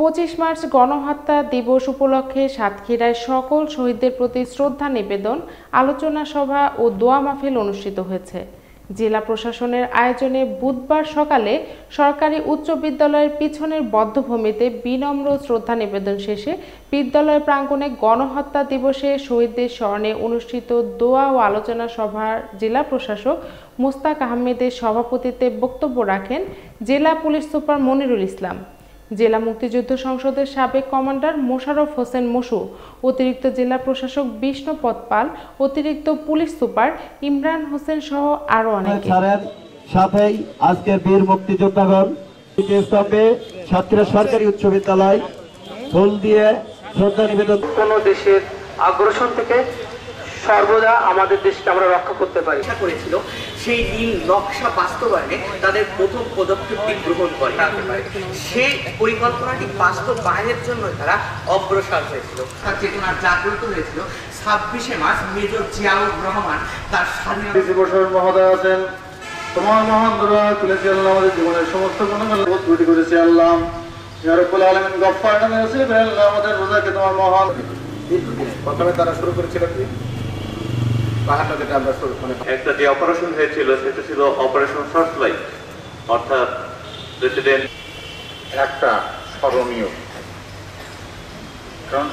25 March গণহত্যা দিবস উপলক্ষে সাতক্ষীরায় সকল শহীদদের প্রতি শ্রদ্ধা নিবেদন, আলোচনা সভা ও দোয়া মাহফিল অনুষ্ঠিত হয়েছে। জেলা প্রশাসনের আয়োজনে বুধবার সকালে সরকারি উচ্চ বিদ্যালয়ের পিছনের বধ্যভূমিতে বিনম্র শ্রদ্ধা নিবেদন শেষে বিদ্যালয় প্রাঙ্গণে গণহত্যা দিবসে শহীদদের স্মরণে অনুষ্ঠিত দোয়া ও আলোচনা সভার জেলা প্রশাসক মোস্তাক আহমেদের সভাপতিত্বে বক্তব্য রাখেন জেলা পুলিশ সুপার মনিরুল ইসলাম, জেলা মুক্তিযুদ্ধ সংসদের সাবেক কমান্ডার মোশাররফ হোসেন মশু, অতিরিক্ত জেলা প্রশাসক বিষ্ণুপদ পাল, অতিরিক্ত পুলিশ সুপার ইমরান হোসেন সহ আরো অনেকে। সাথেই আজকের বীর মুক্তিযোদ্ধাগণ স্তম্ভে সাতক্ষীরা সরকারি উচ্চ বিদ্যালয় ফুল দিয়ে শ্রদ্ধা নিবেদন। কোন দেশের আগ্রাসন থেকে সর্বদা আমাদের দেশকে আমরা রক্ষা করতে পারি করেছিল, সেই নীল নকশা বাস্তবায়নে তাদের প্রথম পদক্ষেপটি গ্রহণ করে সেই পরিকল্পনাটি বাস্তবায়নের জন্য তারা অগ্রসর হয়েছিল। তার চেতনা জাগ্রত হয়েছিল 26শে মার্চ মেজর জিয়াউর রহমান তার স্বাধীনতা মহোদয় আছেন। তোমার মহান দয়া তুলেছি আল্লাহ, আমাদের জীবনের সমস্ত গুণাগুলো ত্রুটি করেছি আল্লাহ, ইয়া রাব্বুল আলামিন গফফার নামে আছে আল্লাহ, আমাদের রোজাকে তোমার মহান। প্রথমে তারা শুরু করেছিল কি 52 থেকে আমরা শুরু একটা যে অপারেশন হয়েছিল সেটা ছিল অপারেশন সার্চলাইট, অর্থাৎ প্রেসিডেন্ট একটা স্মরণীয়, কারণ